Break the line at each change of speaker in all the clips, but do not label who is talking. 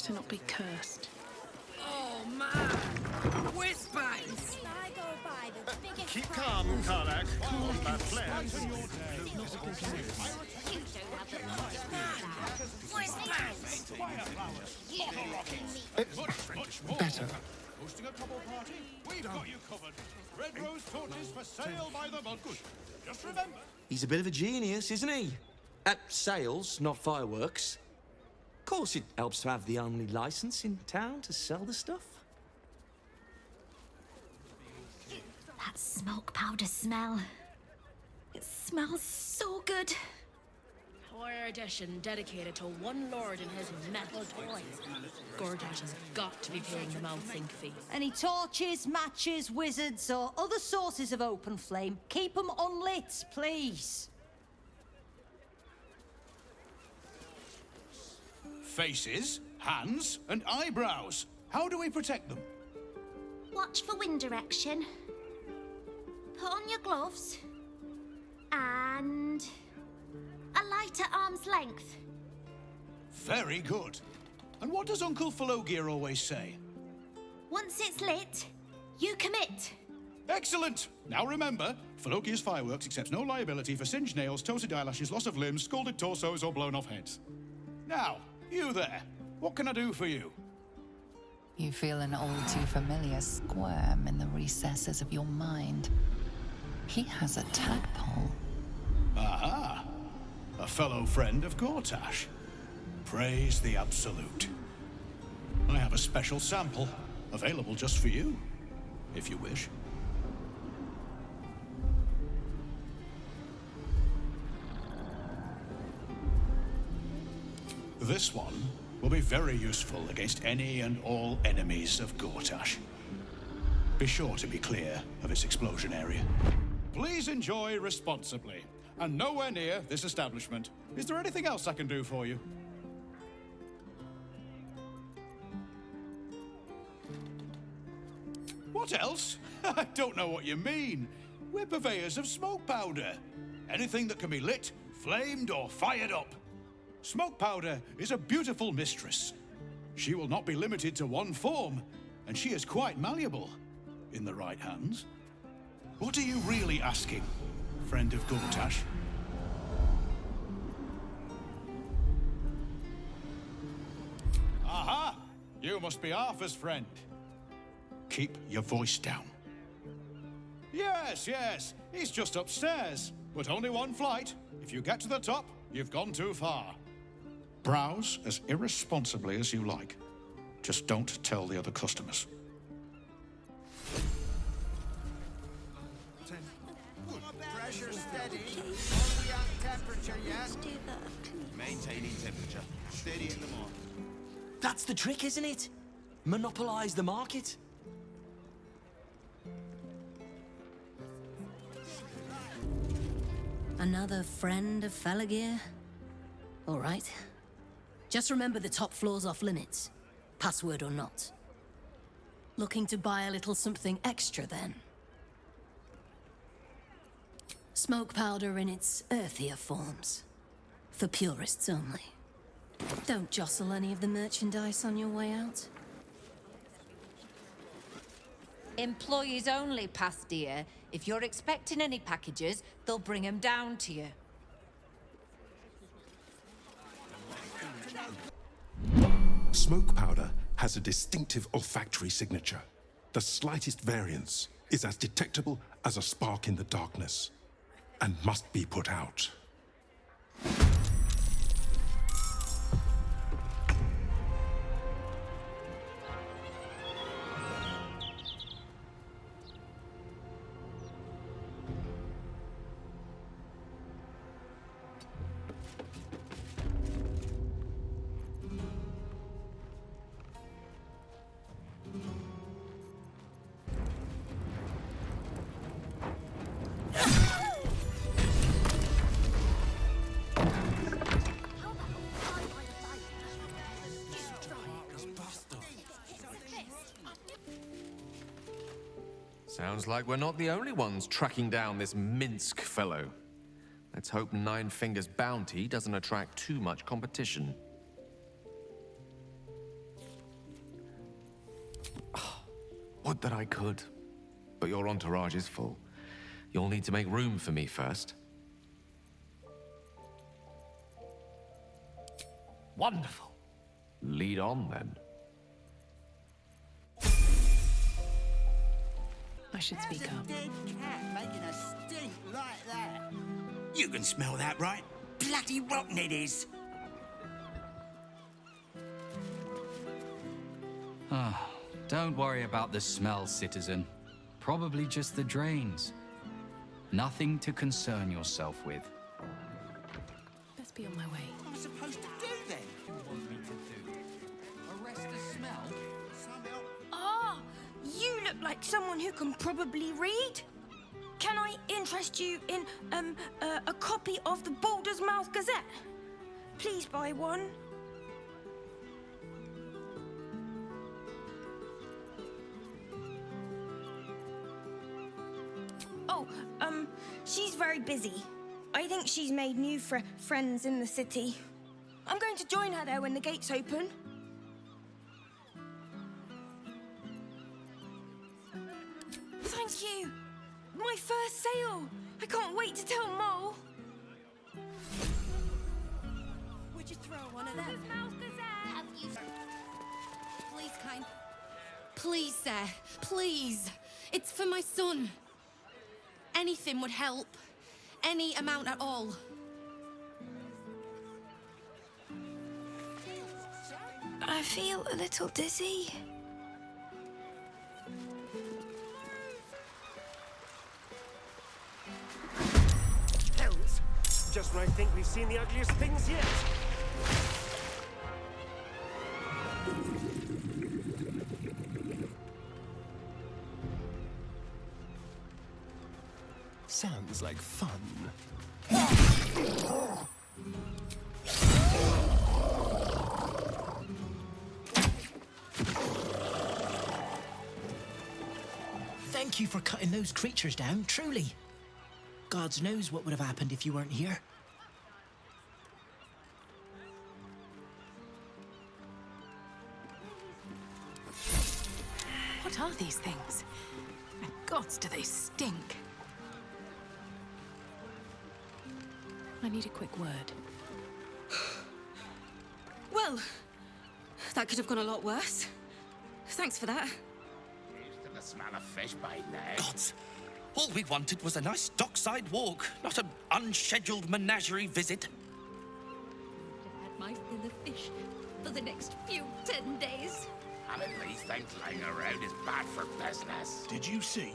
better not be cursed.
Oh man! Whiz-bangs!
Keep calm, Karlak. Combat plan.
Whiz-bangs!
Better.
Hosting a trouble party? We've got you covered. Red rose torches for sale by the bunch. Just remember.
He's a bit of a genius, isn't he? At sales, not fireworks. Of course, it helps to have the only license in town to sell the stuff.
That smoke powder smell. It smells so good.
Rare edition dedicated to one lord and his metal toys. Gortash has got to be paying the mouth-sync fee.
Any torches, matches, wizards, or other sources of open flame, keep them unlit, please.
Faces, hands, and eyebrows. How do we protect them?
Watch for wind direction. Put on your gloves. And a light at arm's length.
Very good. And what does Uncle Falogir always say?
Once it's lit, you commit.
Excellent! Now remember, Falogir's Fireworks accepts no liability for singed nails, toasted eyelashes, loss of limbs, scalded torsos, or blown off heads. Now, you there. What can I do for you?
You feel an all too familiar squirm in the recesses of your mind. He has a tadpole.
Aha! A fellow friend of Gortash. Praise the Absolute. I have a special sample, available just for you, if you wish. This one will be very useful against any and all enemies of Gortash. Be sure to be clear of its explosion area. Please enjoy responsibly, and nowhere near this establishment. Is there anything else I can do for you? What else? I don't know what you mean. We're purveyors of smoke powder. Anything that can be lit, flamed, or fired up. Smoke powder is a beautiful mistress. She will not be limited to one form, and she is quite malleable in the right hands. What are you really asking, friend of Gortash? Aha! You must be Arthur's friend. Keep your voice down. Yes, yes, he's just upstairs, but only one flight. If you get to the top, you've gone too far. Browse as irresponsibly as you like. Just don't tell the other customers.
Pressure steady. Are we at temperature yet?
Maintaining temperature. Steady in the market.
That's the trick, isn't it? Monopolize the market.
Another friend of Falogir? All right. Just remember the top floor's off limits, password or not. Looking to buy a little something extra, then? Smoke powder in its earthier forms. For purists only. Don't jostle any of the merchandise on your way out.
Employees only, past dear. If you're expecting any packages, they'll bring them down to you.
Smoke powder has a distinctive olfactory signature. The slightest variance is as detectable as a spark in the darkness, and must be put out.
Sounds like we're not the only ones tracking down this Minsk fellow. Let's hope Nine Fingers' bounty doesn't attract too much competition. Would that I could. But your entourage is full. You'll need to make room for me first.
Wonderful.
Lead on, then.
I should speak up.
Dead cat making a stink like that.
You can smell that, right? Bloody rotten it is.
Don't worry about the smell, citizen. Probably just the drains. Nothing to concern yourself with.
Let's be on my way.
What am I supposed to do then?
You want me to do? Arrest the smell?
Ah, you look like someone who can probably read. Can I interest you in a copy of the Baldur's Mouth Gazette? Please buy one. Oh, she's very busy. I think she's made new friends in the city. I'm going to join her there when the gates open. Thank you. My first sale. I can't wait to tell Mole.
Would you throw one of them?
Have you...
Please, kind. Please, sir. Please. It's for my son. Anything would help. Any amount at all.
I feel a little dizzy.
Hells! Just when I think we've seen the ugliest things yet.
Sounds like fun.
Thank you for cutting those creatures down, truly. God knows what would have happened if you weren't here.
What are these things? And gods, do they stink? I need a quick word.
Well, that could have gone a lot worse. Thanks for that.
Used to the smell of fish by now.
Gods, all we wanted was a nice dockside walk, not an unscheduled menagerie visit.
I've had my fill of fish for the next 10 days.
Having these things lying around is bad for business.
Did you see?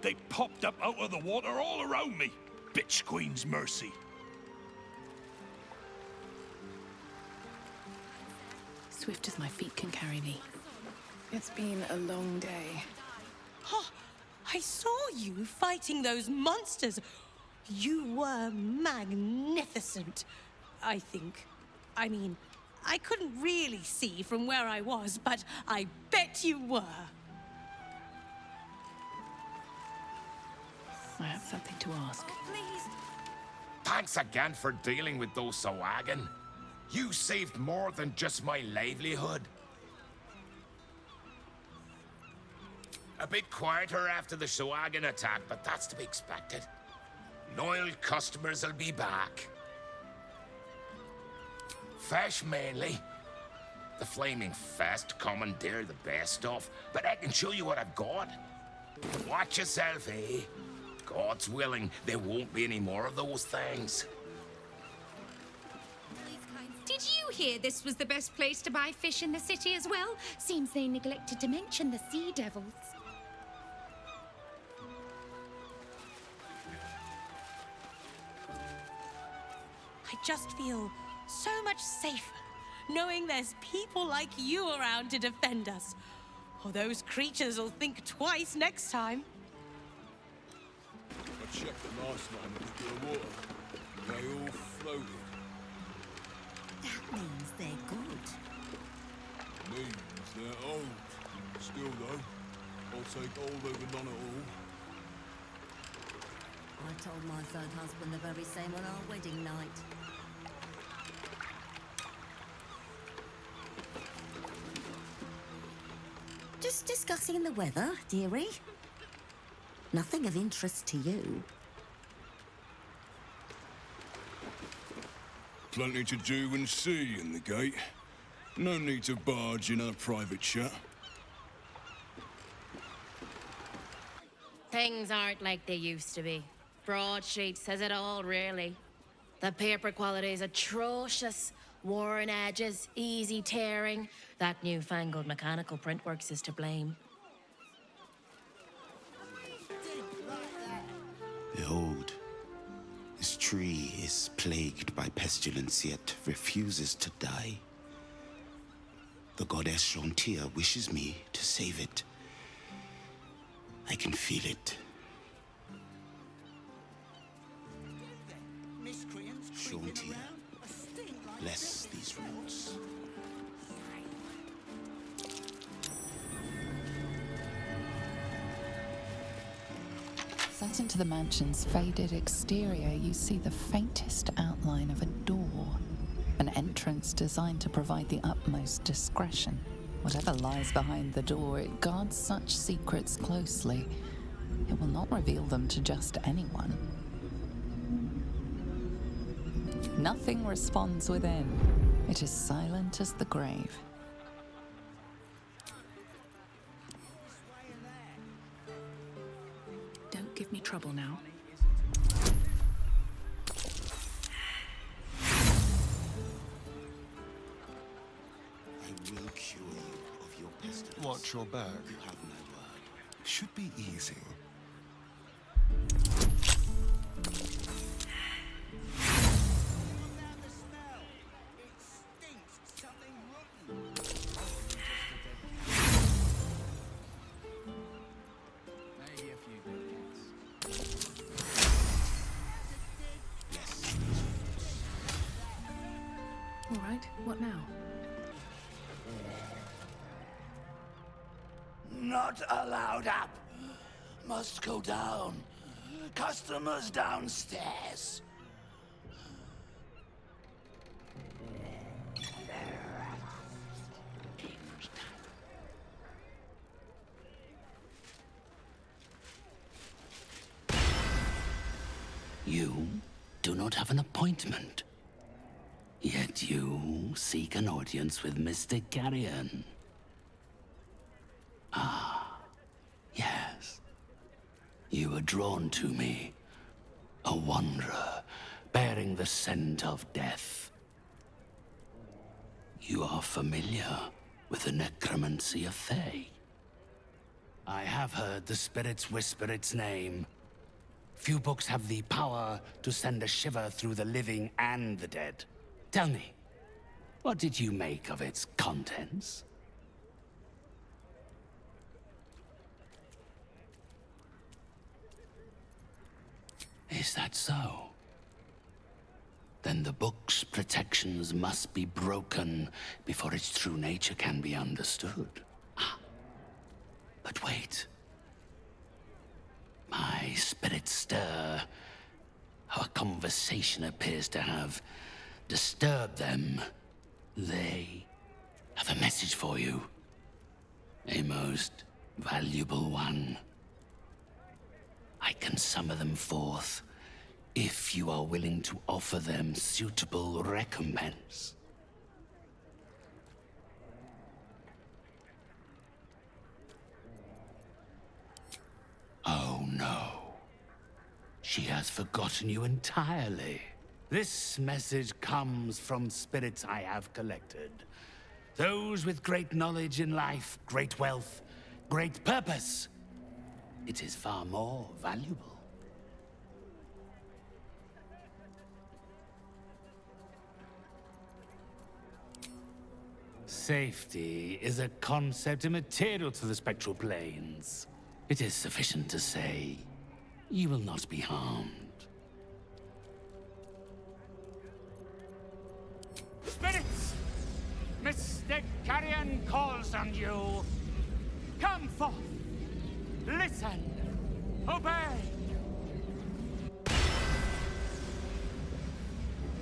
They popped up out of the water all around me. Bitch Queen's mercy.
Swift as my feet can carry me. It's been a long day.
Oh, I saw you fighting those monsters. You were magnificent, I think. I mean, I couldn't really see from where I was, but I bet you were.
I have something to ask.
Please.
Thanks again for dealing with those Sawagan. You saved more than just my livelihood. A bit quieter after the Sawagan attack, but that's to be expected. Loyal customers will be back. Fish mainly. The Flaming Fest commandeer the best stuff, but I can show you what I've got. Watch yourself, eh? God's willing, there won't be any more of those things.
Did you hear this was the best place to buy fish in the city as well? Seems they neglected to mention the sea devils.
I just feel so much safer knowing there's people like you around to defend us. Or those creatures will think twice next time.
I checked them last night with the water. They all floated.
That means they're good.
Means they're old. Still though, I'll take old over none at all.
I told my third husband the very same on our wedding night.
Just
Just discussing the weather, dearie. Nothing of interest to you.
Plenty to do and see in the gate. No need to barge in our private chat.
Things aren't like they used to be. Broadsheet says it all, really. The paper quality is atrocious. Worn edges, easy tearing. That newfangled mechanical printworks is to blame.
Behold, this tree is plagued by pestilence, yet refuses to die. The goddess Chantia wishes me to save it. I can feel it. Chantia, bless these roots.
Set into the mansion's faded exterior, you see the faintest outline of a door. An entrance designed to provide the utmost discretion. Whatever lies behind the door, it guards such secrets closely. It will not reveal them to just anyone. Nothing responds within. It is silent as the grave.
Don't give me trouble now.
I will cure you of your pestilence.
Watch your back.
You have my word.
Should be easy.
All right, what now?
Not allowed up. Must go down. Customers downstairs.
You do not have an appointment. Yet you seek an audience with Mr. Carrion. Ah, yes. You were drawn to me, a wanderer bearing the scent of death. You are familiar with the necromancy of Fae. I have heard the spirits whisper its name. Few books have the power to send a shiver through the living and the dead. Tell me, what did you make of its contents? Is that so? Then the book's protections must be broken before its true nature can be understood. Ah. But wait. My spirits stir. Our conversation appears to have disturbed them. They have a message for you. A most valuable one. I can summon them forth if you are willing to offer them suitable recompense. Oh no. She has forgotten you entirely. This message comes from spirits I have collected. Those with great knowledge in life, great wealth, great purpose. It is far more valuable. Safety is a concept immaterial to the spectral planes. It is sufficient to say, you will not be harmed.
Spirits! Mr. Carrion calls on you. Come forth. Listen. Obey.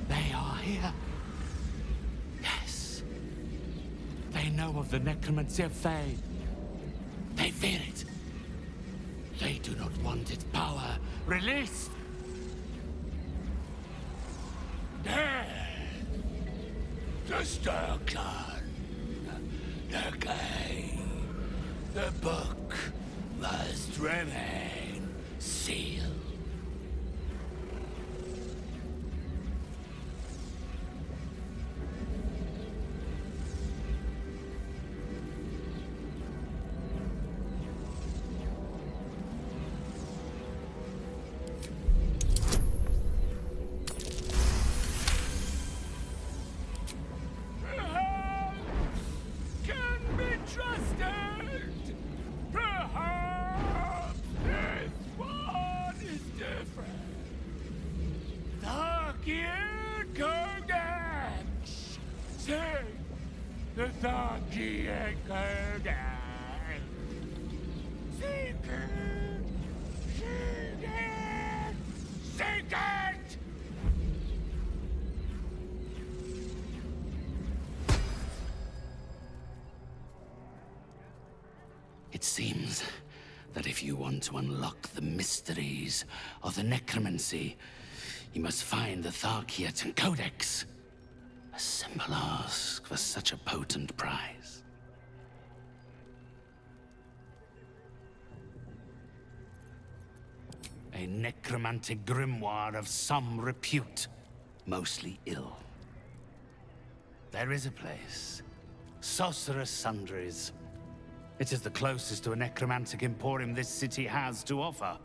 They are here. Yes. They know of the necromancy of Fae.
fear it. They do not want its power released. The Sturklan, the gate, the book must remain sealed. It seems that if you want to unlock the mysteries of the necromancy, you must find the Tharkiat Codex. A simple ask for such a potent prize. A necromantic grimoire of some repute, mostly ill. There is a place, Sorcerous Sundries. It is the closest to a necromantic emporium this city has to offer.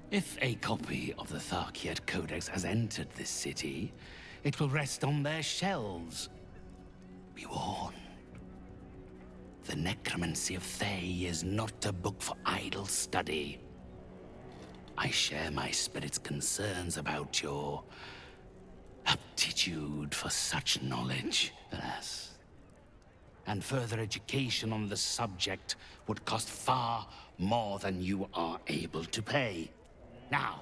If a copy of the Tharkiat Codex has entered this city, it will rest on their shelves. Be warned. The necromancy of Thay is not a book for idle study. I share my spirit's concerns about your aptitude for such knowledge, alas. And further education on the subject would cost far more than you are able to pay. Now,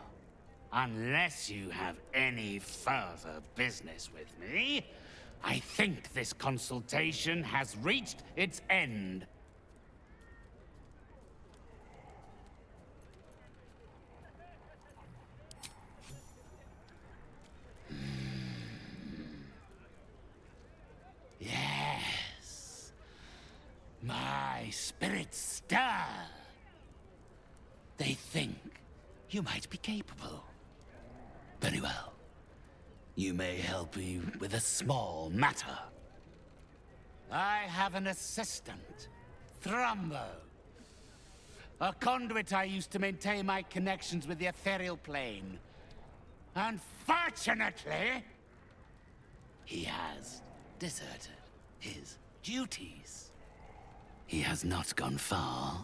unless you have any further business with me, I think this consultation has reached its end. Yes. My spirits stir. They think you might be capable. Very well. You may help me with a small matter. I have an assistant, Thrumbo. A conduit I used to maintain my connections with the ethereal plane. Unfortunately, he has deserted his duties. He has not gone far,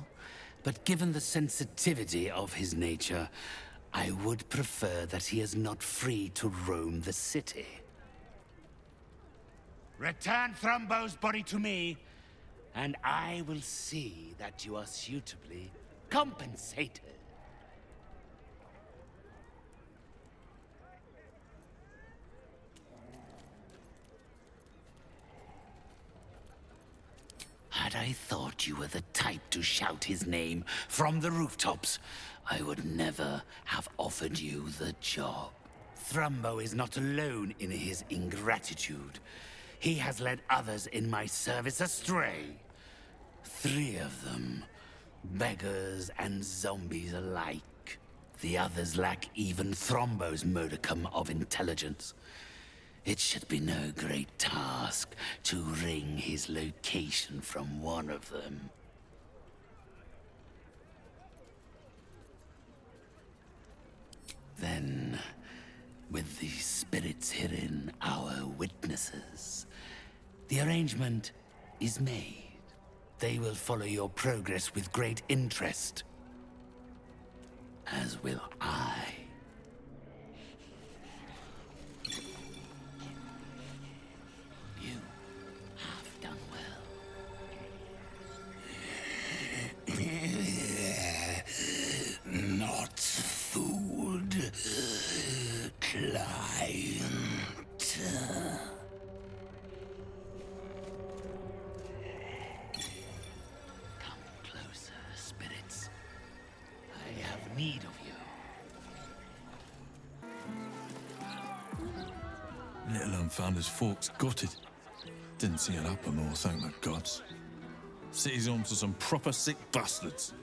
but given the sensitivity of his nature, I would prefer that he is not free to roam the city. Return Thrumbo's body to me, and I will see that you are suitably compensated. Had I thought you were the type to shout his name from the rooftops, I would never have offered you the job. Thrumbo is not alone in his ingratitude. He has led others in my service astray. 3 of them, beggars and zombies alike. The others lack even Thrumbo's modicum of intelligence. It should be no great task to wring his location from one of them. Then, with the spirits herein our witnesses, the arrangement is made. They will follow your progress with great interest. As will I. You have done well. Not food, client. Come closer, spirit.
and found his folks gutted. Didn't see it happen, though, thank the gods. City's home to some proper sick bastards.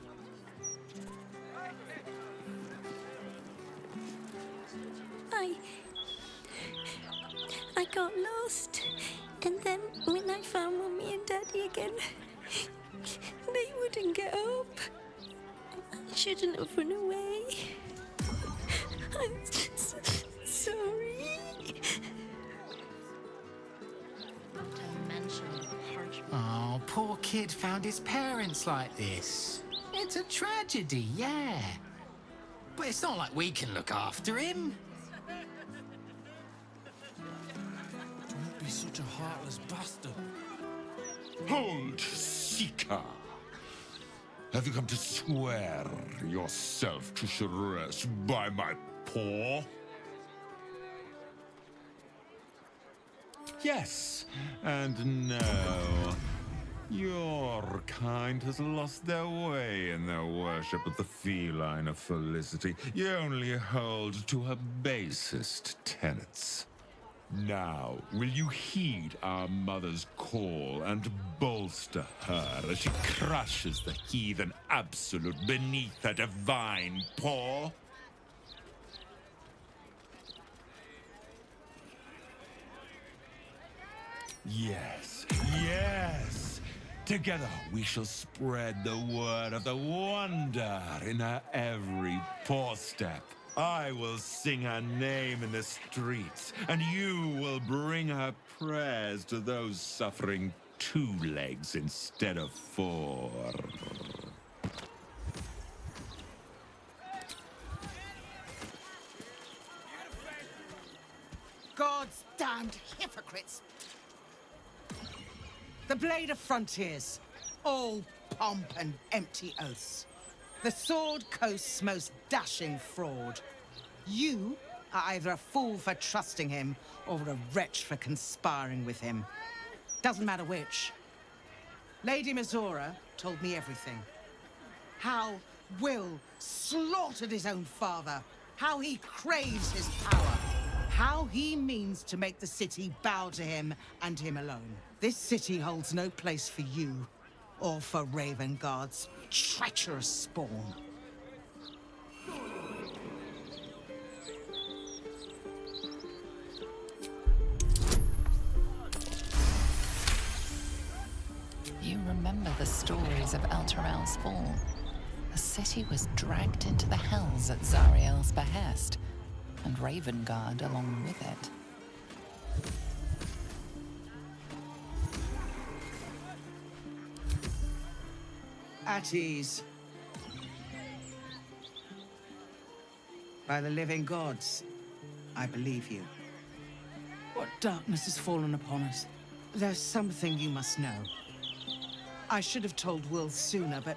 I got lost. And then when I found Mummy and Daddy again, they wouldn't get up. I shouldn't have run away. I'm just sorry.
Oh, poor kid found his parents like this. It's a tragedy, yeah. But it's not like we can look after him.
Don't be such a heartless bastard.
Hold, Seeker. Have you come to swear yourself to Sharess by my paw? Yes, and no. Your kind has lost their way in their worship of the feline of Felicity. You only hold to her basest tenets. Now, will you heed our mother's call and bolster her as she crushes the heathen absolute beneath her divine paw? Yes, yes! Together we shall spread the word of the wonder in her every paw step. I will sing her name in the streets, and you will bring her prayers to those suffering 2 legs instead of 4.
God's damned hypocrites! The Blade of Frontiers, all pomp and empty oaths. The Sword Coast's most dashing fraud. You are either a fool for trusting him or a wretch for conspiring with him. Doesn't matter which. Lady Mizora told me everything. How Will slaughtered his own father. How he craves his power. How he means to make the city bow to him and him alone. This city holds no place for you or for Ravengard's treacherous spawn.
You remember the stories of Elturel's fall. The city was dragged into the hells at Zariel's behest, and Ravengard along with it.
At ease. By the living gods, I believe you. What darkness has fallen upon us? There's something you must know. I should have told Will sooner, but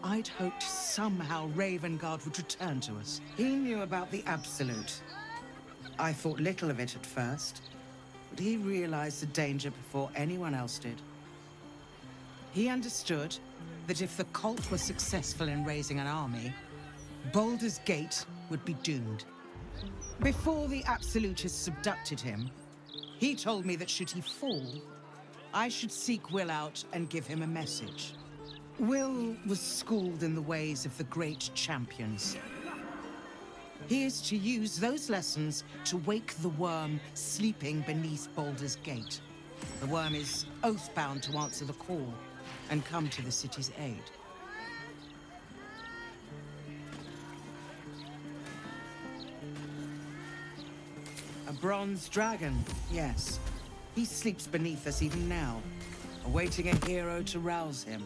I'd hoped somehow Ravengard would return to us. He knew about the Absolute. I thought little of it at first, but he realized the danger before anyone else did. He understood that if the cult was successful in raising an army, Baldur's Gate would be doomed. Before the Absolutists abducted him, he told me that should he fall, I should seek Will out and give him a message. Will was schooled in the ways of the great champions. He is to use those lessons to wake the worm sleeping beneath Baldur's Gate. The worm is oath-bound to answer the call and come to the city's aid. A bronze dragon, yes. He sleeps beneath us even now, awaiting a hero to rouse him.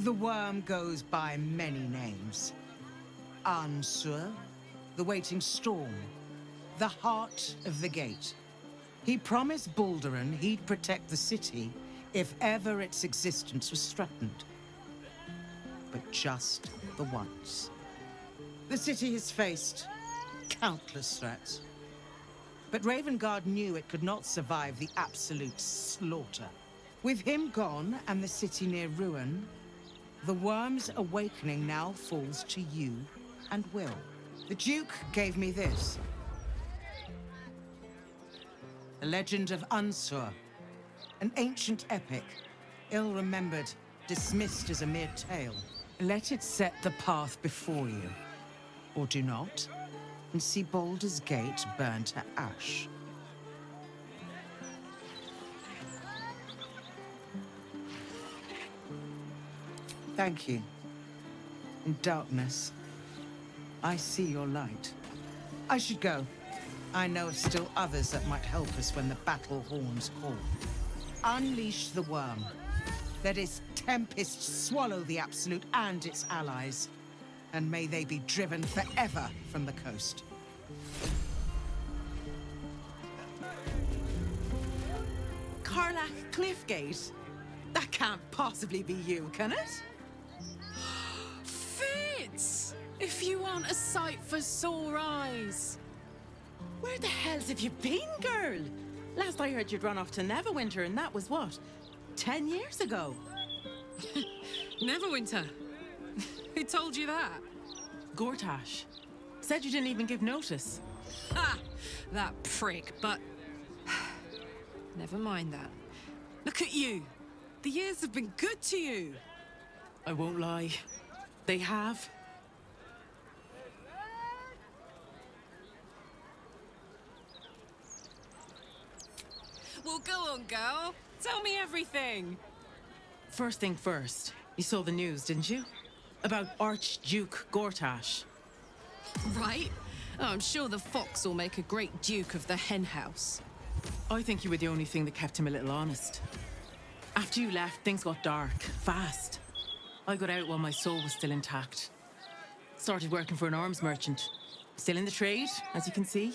The worm goes by many names. Ansur, the waiting storm, the heart of the gate. He promised Balduran he'd protect the city if ever its existence was threatened. But just the once. The city has faced countless threats. But Ravengard knew it could not survive the absolute slaughter. With him gone and the city near ruin, the worm's awakening now falls to you and Will. The Duke gave me this. The legend of Unsur. An ancient epic, ill-remembered, dismissed as a mere tale. Let it set the path before you. Or do not, and see Baldur's Gate burn to ash. Thank you. In darkness, I see your light. I should go. I know of still others that might help us when the battle horns call. Unleash the worm. Let its tempest swallow the Absolute and its allies. And may they be driven forever from the coast. Karlach Cliffgate? That can't possibly be you, can it?
Fitz! If you want a sight for sore eyes.
Where the hells have you been, girl? Last I heard you'd run off to Neverwinter, and that was what? 10 years ago?
Neverwinter? Who told you that?
Gortash. Said you didn't even give notice.
Ha! That prick, but... Never mind that. Look at you. The years have been good to you.
I won't lie. They have.
Well, go on, girl. Tell me everything.
First thing first, you saw the news, didn't you? About Archduke Gortash.
Right? Oh, I'm sure the fox will make a great duke of the hen house.
I think you were the only thing that kept him a little honest. After you left, things got dark, fast. I got out while my soul was still intact. Started working for an arms merchant. Still in the trade, as you can see.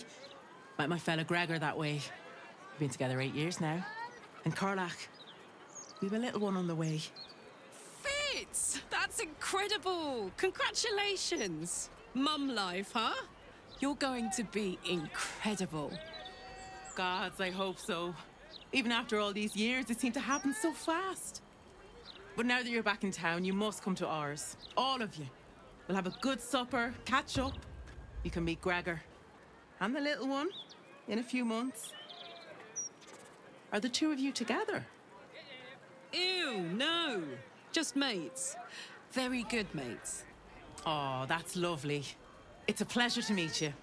Met my fella Gregor that way. We've been together 8 years now. And Karlach, we've a little one on the way.
Fitz! That's incredible! Congratulations! Mum life, huh? You're going to be incredible.
Gods, I hope so. Even after all these years, it seemed to happen so fast. But now that you're back in town, you must come to ours. All of you. We'll have a good supper, catch up. You can meet Gregor. And the little one, in a few months. Are the two of you together?
Ew, no. Just mates. Very good mates.
Oh, that's lovely. It's a pleasure to meet you.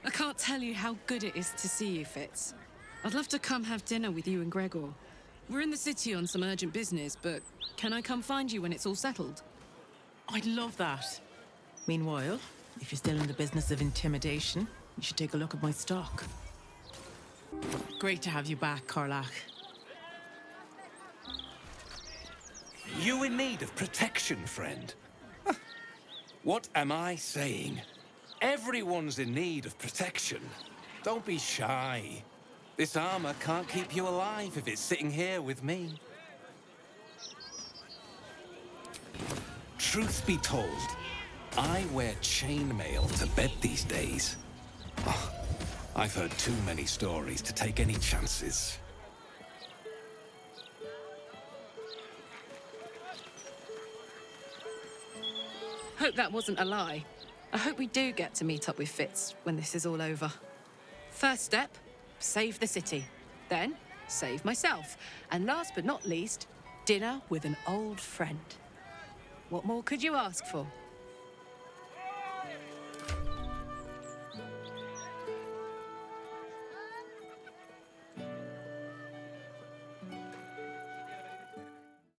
I can't tell you how good it is to see you, Fitz. I'd love to come have dinner with you and Gregor. We're in the city on some urgent business, but can I come find you when it's all settled?
I'd love that. Meanwhile, if you're still in the business of intimidation, you should take a look at my stock. Great to have you back, Karlach.
You in need of protection, friend? Huh. What am I saying? Everyone's in need of protection. Don't be shy. This armor can't keep you alive if it's sitting here with me. Truth be told, I wear chainmail to bed these days. Oh, I've heard too many stories to take any chances.
Hope that wasn't a lie. I hope we do get to meet up with Fitz when this is all over. First step, save the city. Then, save myself. And last but not least, dinner with an old friend. What more could you ask for?